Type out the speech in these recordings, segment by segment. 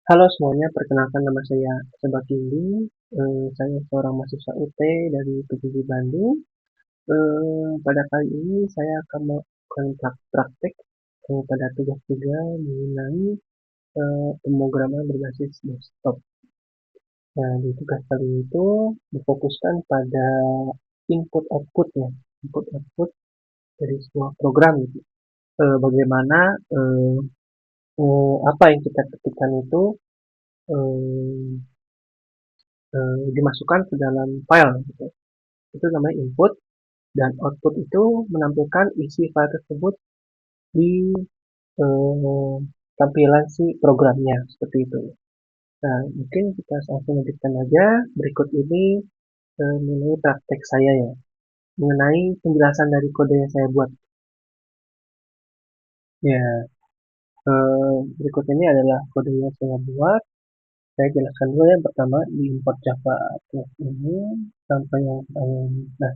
Halo semuanya, perkenalkan nama saya Sebakindi. Saya seorang mahasiswa UT dari PGRI Bandung. Pada kali ini saya akan melakukan praktek pada tugas 3 mengenai pemrograman berbasis desktop. Nah, di tugas kali ini itu difokuskan pada input-output ya, input-output dari sebuah program gitu. Bagaimana apa yang kita ketikkan itu eh, dimasukkan ke dalam file gitu. Itu namanya input, dan output itu menampilkan isi file tersebut di eh, tampilan si programnya seperti itu. Nah, mungkin kita langsung lanjutkan aja. Berikut ini mengenai praktek saya ya, mengenai penjelasan dari kode yang saya buat. Ya, berikut ini adalah kode yang saya buat. Saya jelaskan dulu yang pertama di import Java class ini sampai yang nah,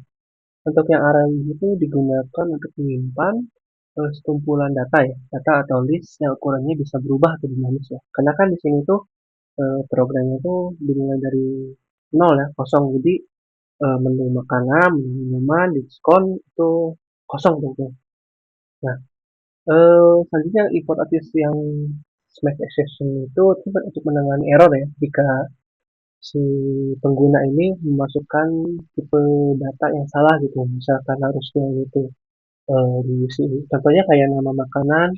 untuk yang array itu digunakan untuk menyimpan sekumpulan data ya, data atau list yang ukurannya bisa berubah atau dinamis ya. Karena kan di sini tuh programnya tuh dimulai dari nol ya, kosong. Jadi menu makanan, menu minuman, diskon itu kosong gitu. Nah, selanjutnya import artis yang smash exception itu untuk menangani error ya, jika si pengguna ini memasukkan tipe data yang salah gitu, misalkan harusnya gitu diisi. Contohnya kayak nama makanan,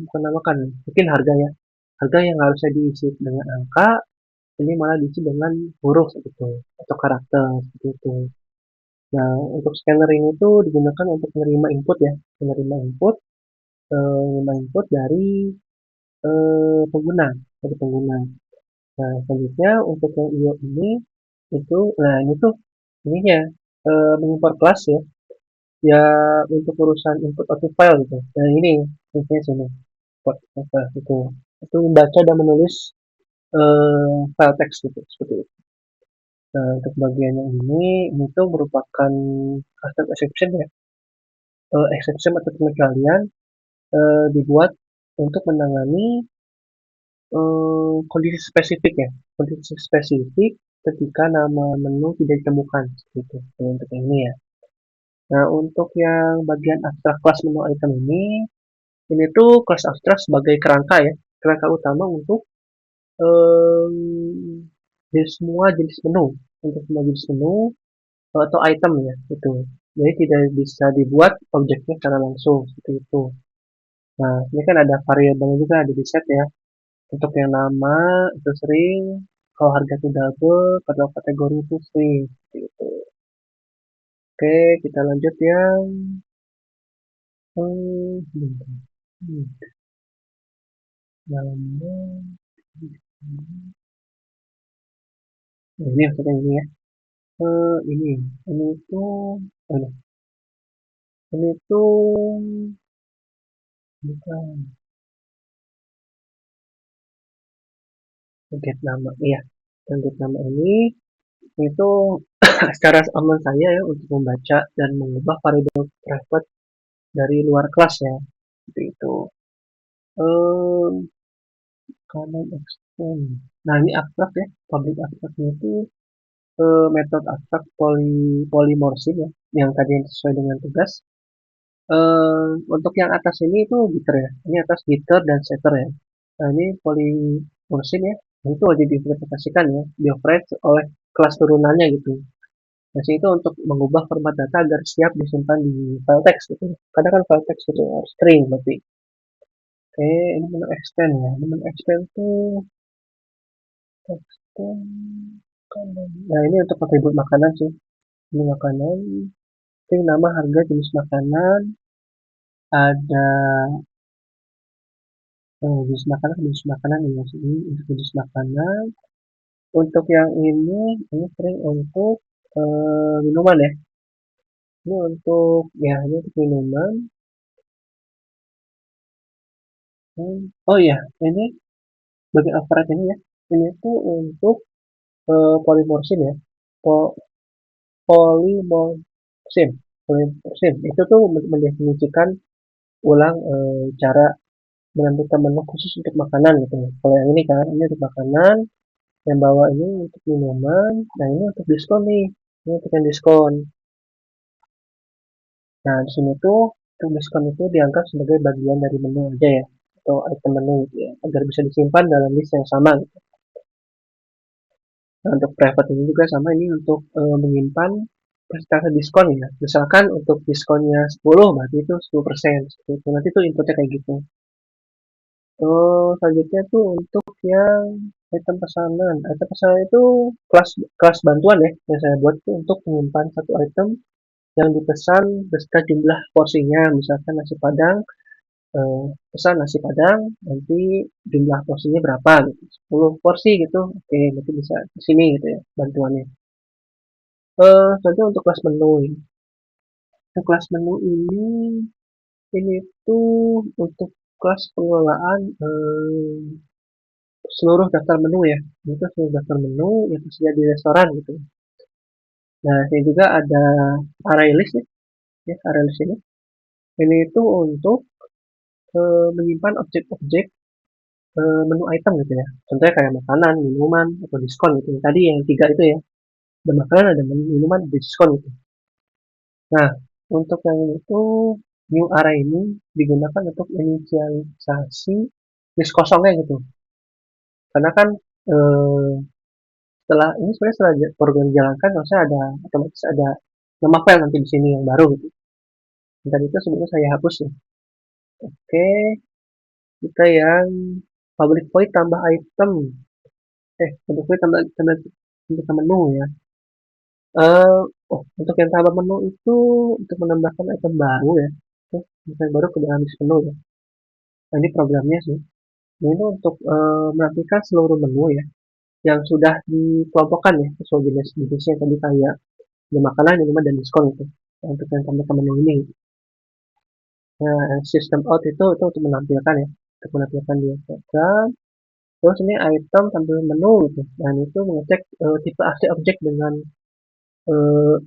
bukan nama makanan, mungkin harga ya. Harga yang harusnya diisi dengan angka, ini malah diisi dengan huruf gitu, atau karakter seperti itu. Nah, untuk scanner ini tuh digunakan untuk menerima input ya, menerima input, menerima input dari pengguna, dari pengguna. Nah, selanjutnya untuk yang IO ini itu, nah ini tuh ininya mengimport kelas ya, ya untuk urusan input output file gitu. Nah ini intinya sini import file itu membaca dan menulis file teks gitu seperti itu. Nah, untuk bagian yang ini tuh merupakan custom exception ya, exception atau pengecualian dibuat untuk menangani kondisi spesifik ya, kondisi spesifik ketika nama menu tidak ditemukan seperti itu. Jadi untuk yang ini ya. Nah, untuk yang bagian abstrak kelas menu item ini tuh kelas abstrak sebagai kerangka ya, kerangka utama untuk semua jenis menu, untuk semua jenis menu atau item ya, itu. Jadi tidak bisa dibuat objeknya secara langsung seperti itu. Nah, ini kan ada variabelnya juga, ada di set ya. Untuk yang nama itu sering, kalau harga itu double, kalau kategori itu sering seperti itu. Oke, kita lanjut yang bentar. Nama ini maksudnya ini ya. Ini tuh ini ini tuh bukan get nama, iya. Dan get nama itu secara aman saya ya untuk membaca dan mengubah variabel private dari luar kelas ya, seperti itu. Eee, Common extend. Nah, ini abstrak ya, public abstraknya itu, metode abstrak polymorphism ya, yang tadi yang sesuai dengan tugas. Untuk yang atas ini itu gitter ya, ini atas gitter dan setter ya. Nah, ini polymorphism ya, nah, itu wajib diimplementasikan ya, dioperate oleh kelas turunannya gitu. Nah, itu untuk mengubah format data agar siap disimpan di file text gitu. Karena kan file text itu harus string berarti. Oke, ini menu extend ya. Ini menu extend tuh extend nah, ini untuk atribut makanan sih. Ini makanan, ini nama, harga, jenis makanan, ada jenis makanan ini sih. Ini untuk jenis makanan. Untuk yang ini sering untuk minuman ya. Ini untuk ya, ini untuk minuman. Oh iya, ini bagian override ini ya. Ini tuh untuk polimorfism ya. Po, polimorfism. Polimorfism. Itu tuh mendefinisikan ulang cara menentukan menu khusus untuk makanan gitu. Kalau yang ini kan, ini untuk makanan, yang bawah ini untuk minuman, nah ini untuk diskon nih, ini untuk yang diskon. Nah, di sini tuh untuk diskon itu dianggap sebagai bagian dari menu aja ya, atau item menu gitu ya, agar bisa disimpan dalam list yang sama gitu. Nah, untuk private ini juga sama, ini untuk menyimpan persentase diskon ya. Misalkan untuk diskonnya 10, berarti itu 10%. Seperti itu. Nanti tuh inputnya kayak gitu. Selanjutnya tuh untuk yang item pesanan. Item pesanan itu kelas kelas bantuan ya, yang saya buat itu untuk menyimpan satu item yang dipesan beserta jumlah porsinya. Misalkan nasi Padang, pesan nasi Padang, nanti jumlah porsinya berapa gitu. 10 porsi gitu. Oke, nanti bisa di sini gitu ya bantuannya. Contoh untuk kelas menu ini. Untuk kelas menu ini tuh untuk kelas pengelolaan seluruh daftar menu ya. Itu seluruh daftar menu yang tersedia di restoran gitu. Nah, ini juga ada array list ya, array list ini. Ini itu untuk menyimpan objek-objek menu item gitu ya. Contohnya kayak makanan, minuman, atau diskon gitu. Tadi yang tiga itu ya. Ada makanan, ada minuman, ada diskon gitu. Nah, untuk yang itu new array ini digunakan untuk inisialisasi list kosongnya gitu. Karena kan eh, setelah ini sebenarnya setelah program dijalankan, harusnya ada otomatis ada nama file nanti di sini yang baru gitu. Dan itu sebetulnya saya hapus ya. Oke, kita yang public void tambah item. Public void tambah menu ya. Eh, untuk yang tambah menu itu untuk menambahkan item baru ya. Item baru ke dalam list menu ya. Nah, ini programnya sih. Ini untuk menampilkan seluruh menu ya yang sudah dikelompokkan ya sesuai jenisnya tadi kayak ya makanan, minuman, dan diskon itu. Nah, untuk yang tambahkan menu ini. Nah, system out itu untuk menampilkan ya, untuk menampilkan di program. Terus ini item tampil menu gitu. Nah, ini itu mengecek tipe asli objek dengan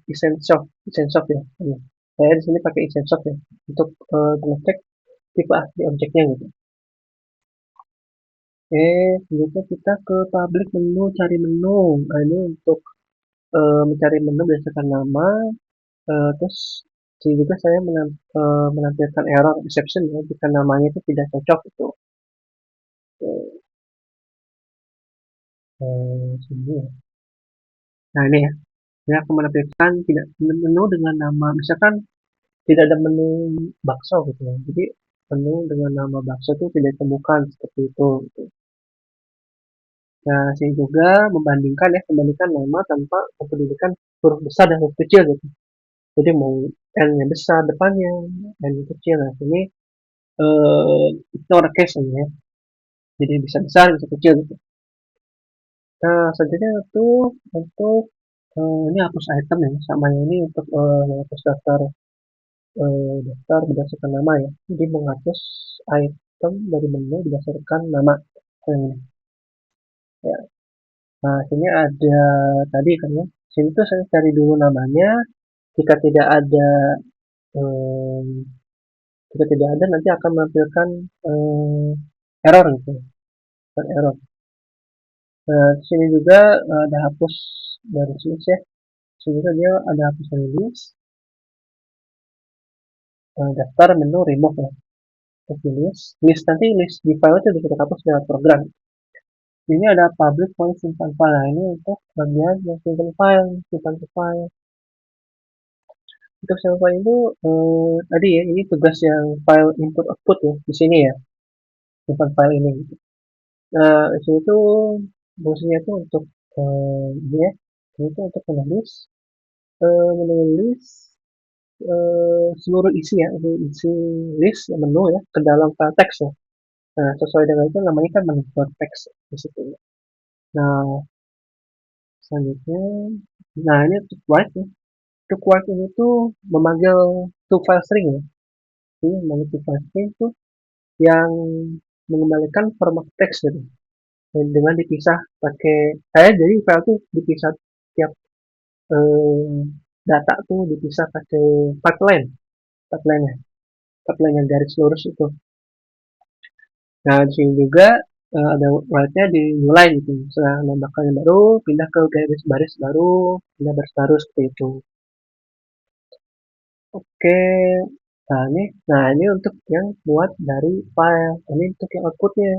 essential ya. Ini. Saya di sini pakai essential ya untuk mengecek tipe asli objeknya gitu. Selanjutnya kita ke public menu, cari menu. Nah, ini untuk mencari menu berdasarkan nama. Terus sini juga saya menampilkan error exception ya jika namanya itu tidak cocok itu. Sini ya. Nah ini ya, saya akan menampilkan tidak menu dengan nama, misalkan tidak ada menu bakso gitu ya. Jadi menu dengan nama bakso itu tidak ditemukan seperti itu. Gitu. Nah, saya juga membandingkan nama tanpa mempedulikan huruf besar dan huruf kecil gitu. Jadi mau N-nya besar depannya, N-nya kecil. Nah, ini ignore case ini ya. Jadi bisa besar, bisa kecil gitu. Nah, selanjutnya itu untuk ini hapus item ya, sama yang ini untuk menghapus daftar berdasarkan nama ya. Jadi menghapus item dari menu berdasarkan nama. Ini. Ya. Nah, sini ada tadi kan ya. Sini tuh saya cari dulu namanya. Jika tidak ada, em, jika tidak ada nanti akan menampilkan error gitu, kan error. Nah, di sini juga ada hapus dari list ya. Sini juga dia ada hapus dari list, daftar menu remove ya. Oke, list nanti list di file itu bisa dihapus lewat program. Ini ada public voice simpan file. Nah, ini untuk bagian yang simpan file. Untuk simpan file itu tadi ya, ini tugas yang file input output ya di sini ya, simpan file ini. Gitu. Nah, di sini tuh fungsinya itu untuk ini ya, ini tuh untuk menulis seluruh isi ya, isi list menu ya ke dalam file teks ya. Nah, sesuai dengan itu namanya kan menu teks di situ. Nah, selanjutnya, nah ini untuk white ya. Untuk white ini tuh memanggil to file string ya. Jadi memanggil to file string tuh yang mengembalikan format teks gitu. Dan dengan dipisah pakai jadi file tuh dipisah tiap eh, data tuh dipisah pakai pipeline, pipeline yang garis lurus itu. Nah, di sini juga ada wildnya dimulai gitu. Setelah menambahkan yang baru, pindah ke garis baris baru, pindah baris baru seperti itu. Oke, nah ini untuk yang buat dari file. Ini untuk yang outputnya.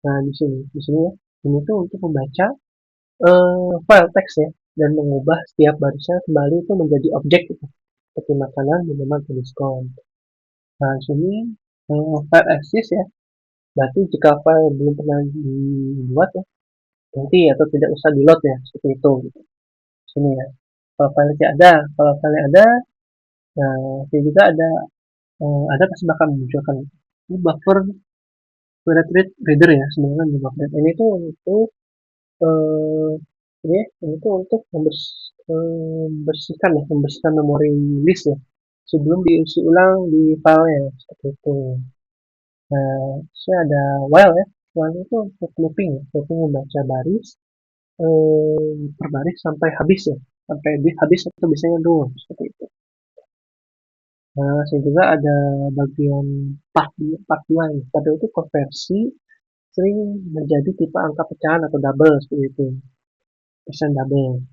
Nah, di sini ya, ini tuh untuk membaca file teks ya, dan mengubah setiap barisnya kembali itu menjadi objek gitu, seperti makanan, minuman, atau diskon. Nah, di sini file exist ya, berarti jika file belum pernah dibuat ya, nanti atau tidak usah di load ya, seperti itu. Gitu. Sini ya. Kalau file tidak ada, kalau file ada, nah ini juga ada pasti bakal memunculkan ini buffer reader ya, sebenarnya di buffer ini tuh untuk eh, ini tuh untuk membersihkan memori list ya, sebelum diisi ulang di filenya seperti itu. Nah, saya ada while ya. While itu untuk looping membaca baris per baris sampai habis ya, sampai habis atau biasanya dulu seperti itu. Nah, saya juga ada bagian part 2 ya. Pada itu konversi sering menjadi tipe angka pecahan atau double seperti itu, persen double.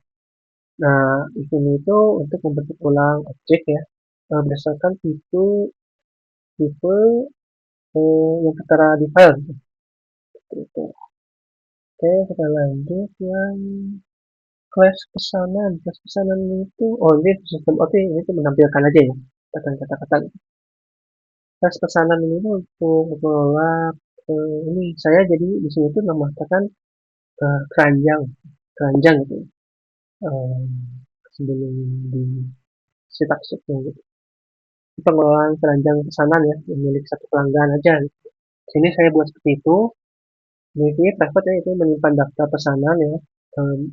Nah, di sini itu untuk membentuk ulang objek ya, berdasarkan tipe tipe yang tertera di file gitu. Seperti itu. Oke, kita lanjut yang kelas pesanan itu, oh ini sistem, oke ini tuh menampilkan aja ya kata-kata kelas pesanan ini tuh untuk mengelola ini saya jadi di sini tuh mengatakan keranjang keranjang gitu eh, sebelum di sintaksisnya gitu, pengelolaan keranjang pesanan ya milik satu pelanggan aja gitu. Sini saya buat seperti itu. Ini private ya, itu menyimpan daftar pesanan ya,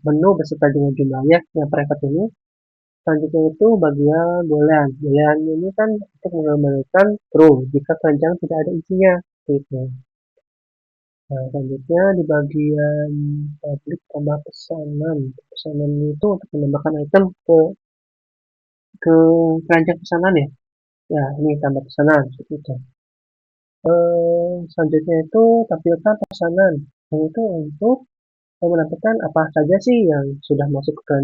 menu beserta dengan jumlahnya yang private ini. Selanjutnya itu bagian boolean. Boolean ini kan untuk mengembalikan true jika keranjang tidak ada isinya. Gitu. Nah, selanjutnya di bagian publik tambah pesanan. Pesanan itu untuk menambahkan item ke keranjang pesanan ya. Ya, ini tambah pesanan seperti itu. Selanjutnya itu tampilkan pesanan. Yang itu untuk menampilkan apa saja sih yang sudah masuk ke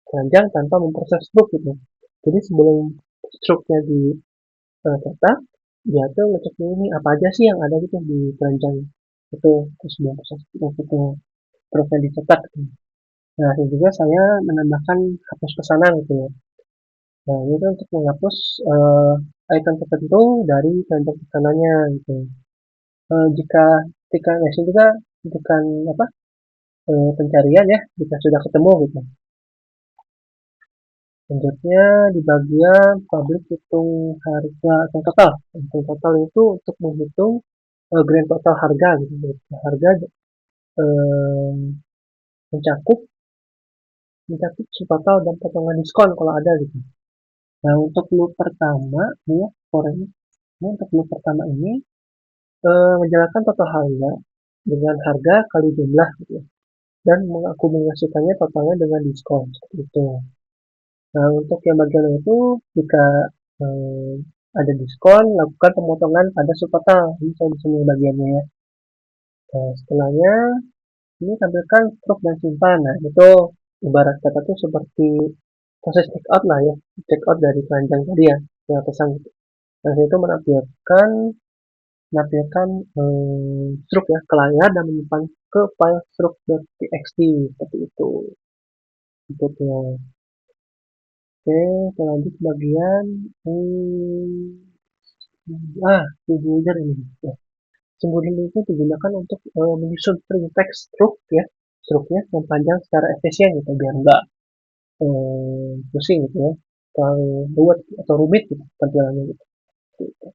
keranjang tanpa memproses struk gitu. Jadi sebelum struknya dicetak, dia tuh ngecek ini apa aja sih yang ada gitu di keranjang itu, terus sebelum proses itu struknya dicetak gitu. Nah, ini juga saya menambahkan hapus pesanan gitu ya. Nah, ini tuh untuk menghapus item tertentu dari keranjang pesanannya gitu. Jika ketika next juga bukan apa pencarian ya, jika sudah ketemu gitu. Selanjutnya di bagian publik hitung harga hitung total. Hitung total itu untuk menghitung grand total harga gitu. Harga eh, mencakup mencakup si total dan potongan diskon kalau ada gitu. Nah, untuk loop pertama nih ya, ini untuk loop pertama ini menjalankan total harga dengan harga kali jumlah gitu ya, dan mengakumulasikannya totalnya dengan diskon seperti itu. Nah, untuk yang bagian itu jika eh, ada diskon, lakukan pemotongan pada subtotal. Ini saya di sini bagiannya ya. Nah, setelahnya ini tampilkan struk dan simpan. Nah, itu ibarat kata itu seperti proses check out lah ya, check out dari keranjang tadi ya, yang pesan gitu. Nah, itu menampilkan struk ya ke layar dan menyimpan ke file struk.txt seperti itu. Bentuknya. Oke, kita lanjut bagian builder ini. Ya. Sumber ini itu digunakan untuk menyusun string text ya, struknya yang panjang secara efisien gitu, biar nggak pusing gitu ya, terlalu ruwet atau rumit gitu tampilannya gitu. Gitu.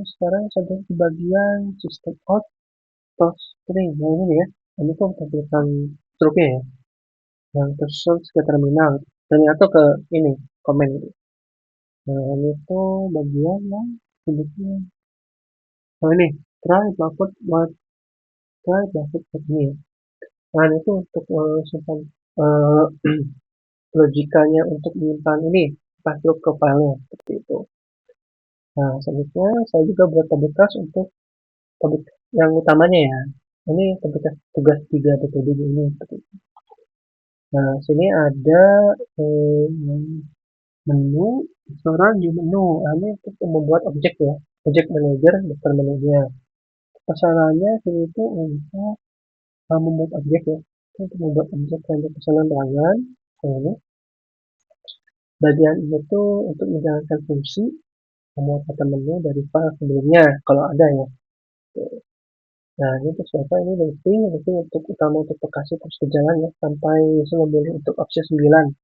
Sekarang saja di bagian system out atau string. Nah ini ya, ini tuh tampilkan struknya ya, yang tersusun ke terminal dan atau ke ini komen gitu. Nah ini tuh bagian yang sebutnya. Oh ini try buffer try buffer ini ya. Nah itu untuk simpan uh, logikanya untuk menyimpan ini password ke filenya seperti itu. Nah, selanjutnya saya juga buat tabel kas untuk tabel yang utamanya ya. Ini tabel kas tugas 3 BPD ini. Nah, sini ada menu, restoran di menu. Nah, ini untuk membuat objek ya. Objek manager, daftar menunya. Pesanannya sini itu untuk membuat objek ya. Untuk membuat objek untuk pesanan pelanggan. Nah, ini bagian ini tuh untuk menjalankan fungsi memuat data menu dari file sebelumnya kalau ada ya. Nah, ini untuk siapa ini penting untuk utama untuk lokasi terus berjalan ya sampai saya memilih untuk opsi 9.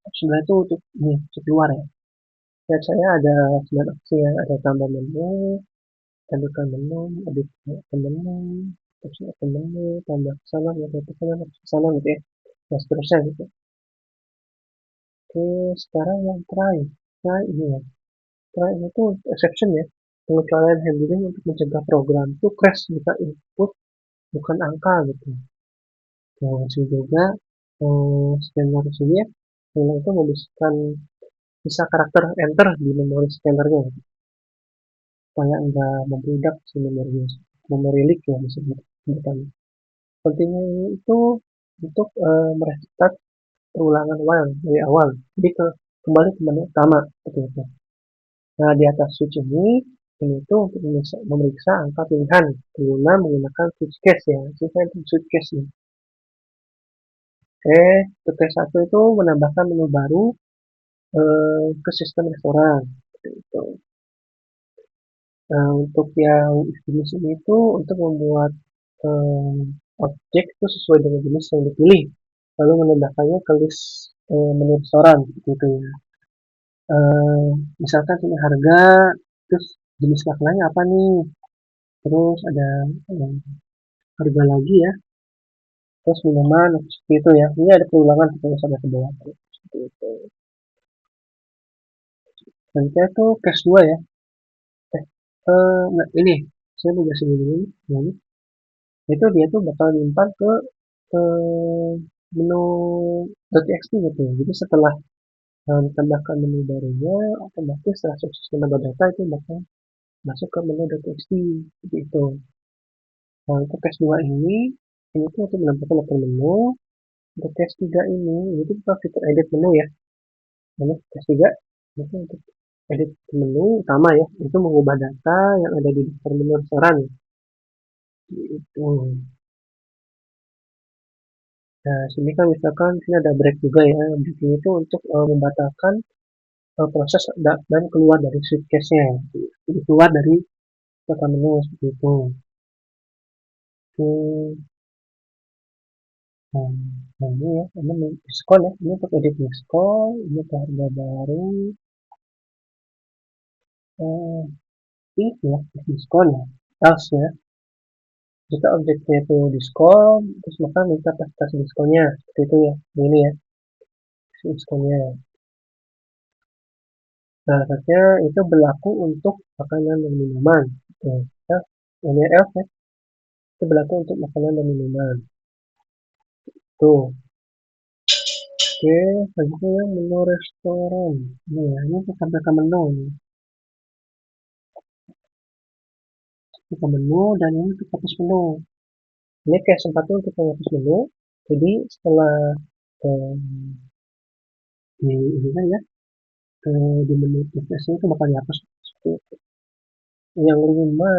Opsi 9 itu untuk ini untuk luar ya. Lihat saya ada 9 opsi ya, ada tambah menu, tambahkan menu, edit menu, opsi menu, tambah pesanan, ya pesanan, pesanan gitu ya. Nah, seterusnya gitu. Oke, sekarang yang terakhir. Nah, ini ya. Terakhir itu exception ya. Pengecualian handling untuk mencegah program itu crash jika input bukan angka gitu. Nah, juga scanner sini ya, nilai itu memberikan bisa karakter enter di memori scannernya gitu, supaya enggak membludak si memori memori leak ya disebutkan. Pentingnya itu untuk merestart perulangan while dari awal, jadi kembali ke menu utama seperti itu. Nah, di atas switch ini itu untuk memeriksa angka pilihan pengguna menggunakan switch case ya, switch case ini. Oke, step satu itu menambahkan menu baru ke sistem restoran. Itu. Nah, untuk yang jenis ini itu untuk membuat objek itu sesuai dengan jenis yang dipilih, lalu menambahkannya ke list menu restoran gitu ya. Misalkan ini harga, terus jenis makanannya apa nih, terus ada harga lagi ya, terus minuman seperti itu ya. Ini ada pengulangan kita sampai ke bawah seperti itu. Nanti itu case 2 ya. Nah ini saya mau kasih dulu ini. Itu dia tuh bakal nyimpan ke eh, menu .txt gitu. Jadi setelah ditambahkan menu barunya, otomatis setelah sukses menambah data itu bakal masuk ke menu .txt seperti itu. Nah, untuk case 2 ini tuh untuk menambahkan daftar menu. Untuk case 3 ini tuh kita fitur edit menu ya. Nah, case 3 itu untuk edit menu utama ya, itu mengubah data yang ada di daftar menu restoran. Gitu. Nah, sini kan misalkan sini ada break juga ya. Break ini tuh untuk membatalkan proses dan keluar dari suitcase-nya. Jadi keluar dari data menu seperti itu. Oke, nah, nah ini ya, ini diskon ya. Ini untuk edit diskon, ini untuk harga baru. Ini ya, diskon ya. Else ya. Jika objeknya itu diskon, terus maka minta presentasi diskonnya. Seperti itu ya. Ini ya, diskonnya. Nah, saja itu berlaku untuk makanan dan minuman. Oke, nah, ini else ya. Itu berlaku untuk makanan dan minuman. Tuh. Oke, selanjutnya yang menu restoran. Ini ya, ini kita buka menu nih. Buka menu dan ini kita hapus menu. Ini kayak sempatnya untuk menghapus menu. Jadi setelah eh, ini kan ya, di menu previous itu bakal dihapus. Seperti itu. Yang lima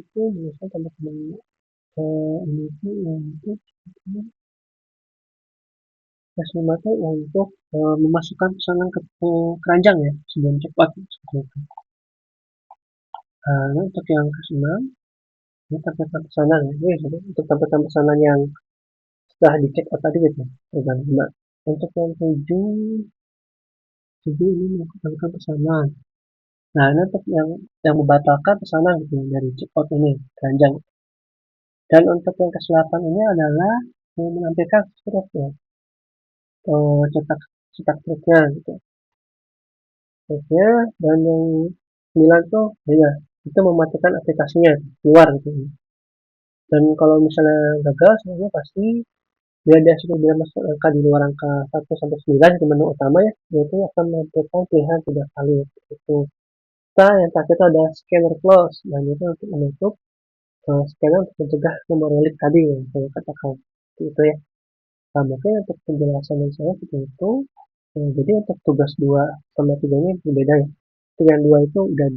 itu biasanya tambah menu ini itu untuk yang lima itu untuk memasukkan pesanan ke keranjang ya sebelum check out seperti itu. Nah, ini untuk yang ke-6 ini tampilkan pesanan ya. Ini untuk tampilkan pesanan yang setelah dicek out tadi gitu. Pesan 5. Untuk yang 7 ini melakukan pesanan. Nah, ini untuk yang membatalkan pesanan gitu dari check out ini keranjang. Dan untuk yang ke-8 ini adalah menampilkan struk ya. Cetak cetak truknya gitu. Truknya dan yang 9 tuh ya itu mematikan aplikasinya keluar gitu. Dan kalau misalnya gagal sebenarnya pasti bila dia sudah bila masuk angka di luar angka 1 sampai 9 di menu utama ya, yaitu akan menampilkan pilihan tidak valid itu. yang terakhir itu ada scanner close. Nah, ini tuh untuk menutup scanner untuk mencegah memori leak tadi yang saya katakan. Itu ya. Nah, mungkin untuk penjelasan dari saya seperti itu. Jadi untuk tugas 2 sama 3 ini berbeda ya. Yang 2 itu udah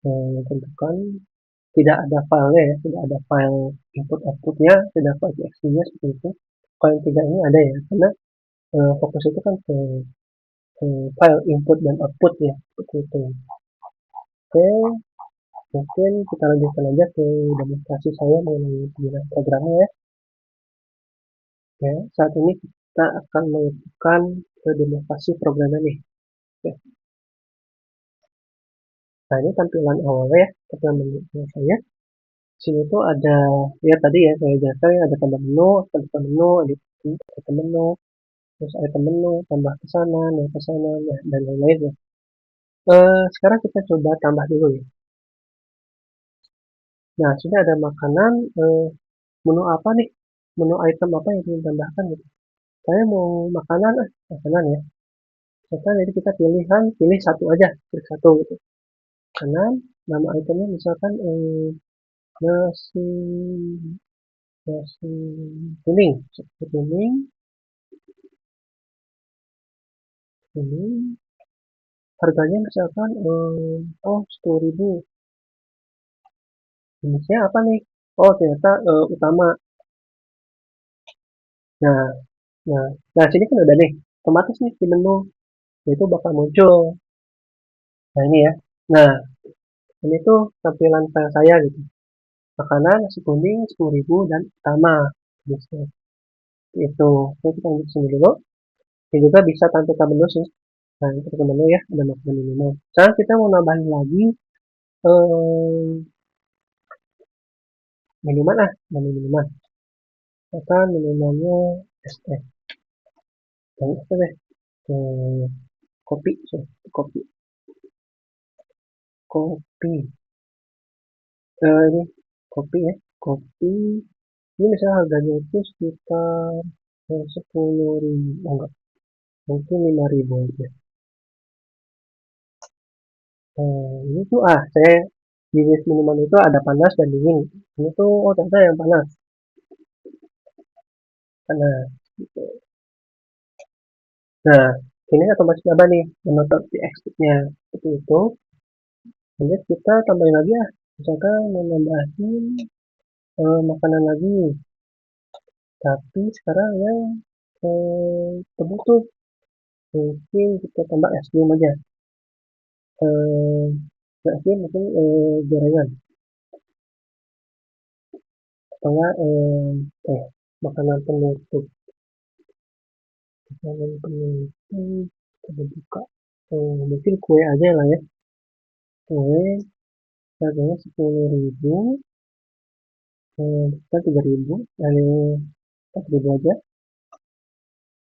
ditentukan tidak ada filenya ya, tidak ada file input outputnya, tidak ada file txt-nya seperti itu. Kalau yang 3 ini ada ya, karena fokus itu kan ke file input dan output ya, seperti itu. Oke, mungkin kita lanjutkan aja ke demonstrasi saya mengenai penggunaan programnya ya. Ya, saat ini kita akan melakukan ke demonstrasi programnya nih. Oke. Nah, ini tampilan awalnya ya, tampilan menu saya. Sini tuh ada ya tadi ya saya jelaskan ya, ada tambah menu, tambah menu, edit menu, terus item menu, tambah pesanan, ya pesanan, ya, dan lain-lain ya. Sekarang kita coba tambah dulu ya. Nah, sudah ada makanan, menu apa nih? Menu item apa yang ingin tambahkan gitu. Saya mau makanan, makanan ya. Misalkan jadi kita pilih satu aja, pilih satu gitu. Makanan, nama itemnya misalkan nasi nasi kuning, nasi kuning, kuning. Harganya misalkan oh 10.000. Jenisnya apa nih? Oh ternyata utama. Nah, nah, nah sini kan udah nih, otomatis nih di menu itu bakal muncul. Nah ini ya. Nah ini tuh tampilan file saya gitu. Makanan nasi kuning 10.000 dan utama. Gitu. Itu. Oke, kita lanjut sini dulu. Ini juga bisa tampilkan menu sih. Nah itu ke menu ya, ada makanan minimal. Sekarang kita mau nambahin lagi eh, minuman menu minuman. Misalkan minumannya es teh. Yang es teh deh. Kopi, sorry, kopi, kopi. Ini kopi ya, kopi. Ini misalnya harganya itu sekitar 10.000, oh enggak, mungkin 5.000 aja. Ini tuh saya di list minuman itu ada panas dan dingin. Ini tuh oh ternyata yang panas, panas. Gitu. Nah, ini otomatis apa nih menonton di exit-nya seperti itu. Lanjut kita tambahin lagi ya, misalkan mau nambahin makanan lagi, tapi sekarang yang terbutuh mungkin kita tambah es krim aja. Es krim mungkin gorengan atau enggak makanan penutup, makanan penutup kita buka mungkin kue aja lah ya, kue harganya 10.000, kita 3.000, dan 4.000 aja.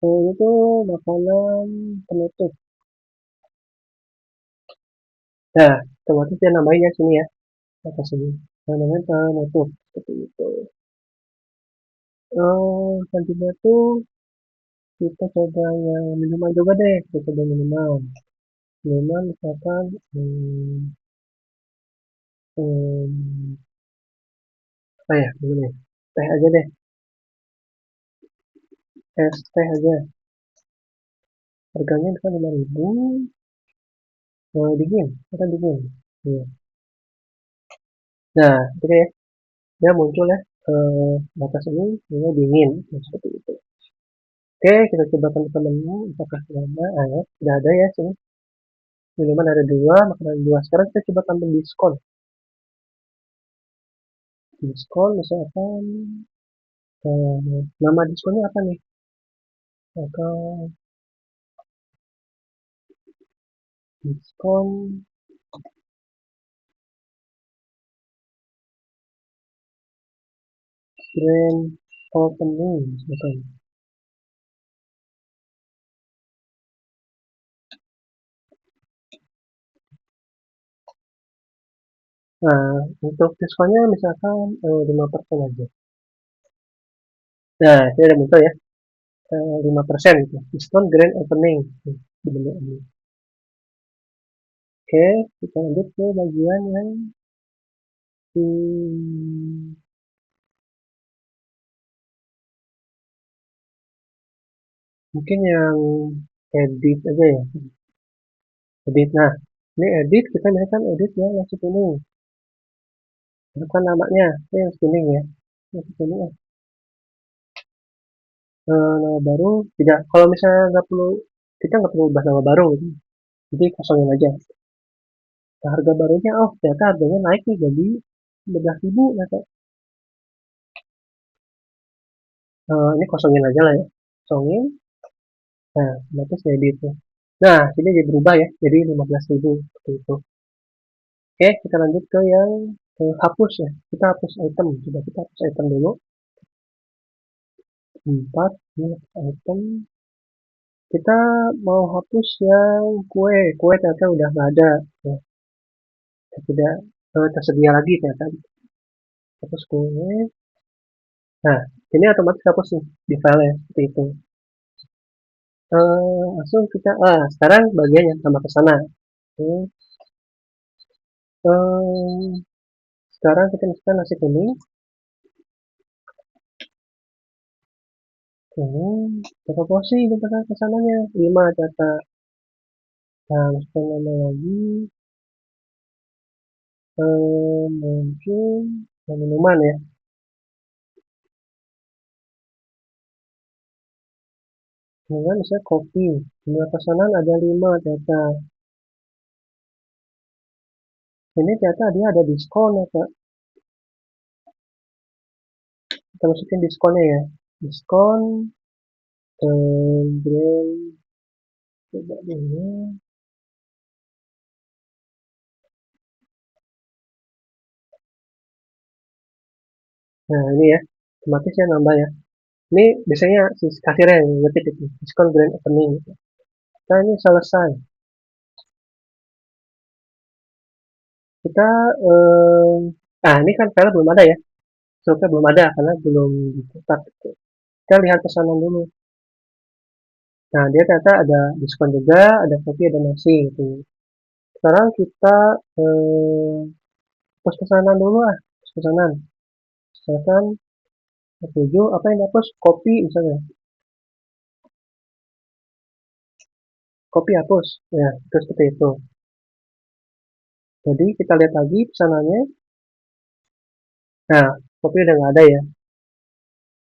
Itu makanan penutup. Nah, otomatis dia nambahin ya sini ya, atas sini. Namanya penutup seperti itu. Selanjutnya tuh kita coba yang minuman juga deh, kita coba minuman. Minuman misalkan hmm, apa ya boleh teh aja deh, es teh aja, harganya bisa 5.000, dingin kita dingin ya. Nah oke ya, dia muncul ya batas ini dingin nah, seperti itu. Oke kita coba teman-temannya apakah sama ya sudah ada ya sini minuman ada dua, makanan dua. Sekarang kita coba tambah diskon. Diskon misalkan nama diskonnya apa nih, atau diskon grand opening misalkan. Nah, untuk diskonnya misalkan 5% aja. Nah, ini ada muncul ya, 5% gitu. Diskon grand opening. Di menu ini. Oke, kita lanjut ke bagian yang hmm, mungkin yang edit aja ya. Edit. Nah, ini edit kita misalkan edit yang masuk ini. Bukan namanya, ini yang spinning ya. Yang spinning ya. Nama baru tidak. Kalau misalnya nggak perlu, kita nggak perlu ubah nama baru gitu. Jadi kosongin aja. Nah, harga barunya, oh ternyata harganya naik nih jadi 15.000. Nah, ini kosongin aja lah ya. Kosongin. Nah, otomatis jadi itu. Nah, ini jadi berubah ya. Jadi 15.000 seperti itu. Oke, kita lanjut ke yang hapus ya. Kita hapus item. Coba kita hapus item dulu. 4, ini hapus item. Kita mau hapus yang kue. Kue ternyata udah nggak ada. Ya, tidak tersedia lagi ternyata. Hapus kue. Nah, ini otomatis hapus nih di file ya. Seperti itu. Langsung kita, sekarang bagian yang tambah ke sana. Oke, sekarang kita masukkan nasi kuning. Kuning, berapa porsi kita ke sananya? 5 data. Nah, masukkan nama lagi. Mungkin minuman ya. Minuman misalnya kopi. Jumlah pesanan ada 5 data. Ini ternyata dia ada diskon ya, Kak. Kita masukin diskonnya ya. Diskon, brand, coba dulu. Nah, ini ya. Otomatis ya nambah ya. Ini biasanya si kasirnya yang ngetik itu. Diskon grand opening. Gitu. Nah, ini selesai. Kita, ini kan file belum ada ya. Struknya belum ada karena belum dicetak. Gitu. Kita lihat pesanan dulu. Nah, dia ternyata ada diskon juga, ada kopi, ada nasi gitu. Sekarang kita hapus pesanan dulu lah, hapus pesanan. Misalkan 7, apa yang dihapus? Kopi misalnya. Kopi hapus. Ya, itu seperti itu. Jadi kita lihat lagi pesanannya. Nah, kopi udah nggak ada ya.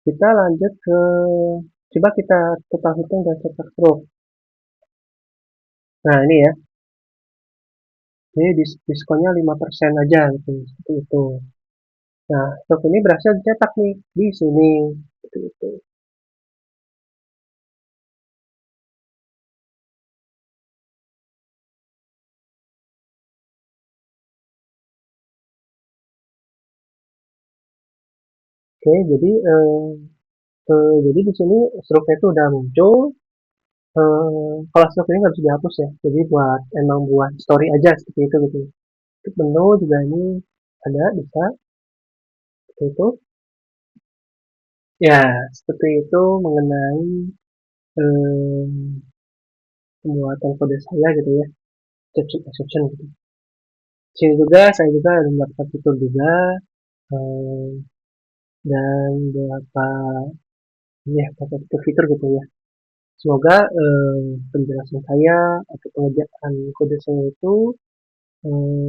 Kita lanjut ke, coba kita total hitung dan cetak stroke. Nah, ini ya. Ini diskonnya 5% aja gitu, seperti itu. Nah, stok ini berhasil dicetak nih di sini. Seperti itu. Oke, jadi di sini struknya itu udah muncul. Kalau stok ini nggak bisa dihapus ya. Jadi emang buat story aja seperti itu gitu. Untuk menu juga ini ada bisa seperti itu. Ya, seperti itu mengenai eh, pembuatan kode saya gitu ya. Exception gitu. Sini juga saya juga ada mendapatkan fitur juga eh, dan beberapa ya beberapa fitur-fitur gitu ya. Semoga penjelasan saya atau pengerjaan kode saya itu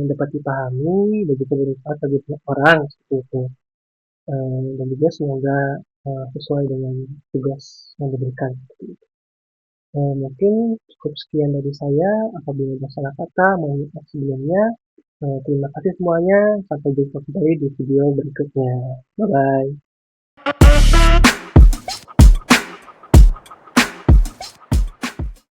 dapat dipahami dan juga bermanfaat bagi banyak orang seperti itu. Dan juga semoga sesuai dengan tugas yang diberikan. Mungkin cukup sekian dari saya. Apabila ada salah kata, mohon maaf sebelumnya. Terima kasih semuanya. Sampai jumpa kembali di video berikutnya. Bye bye.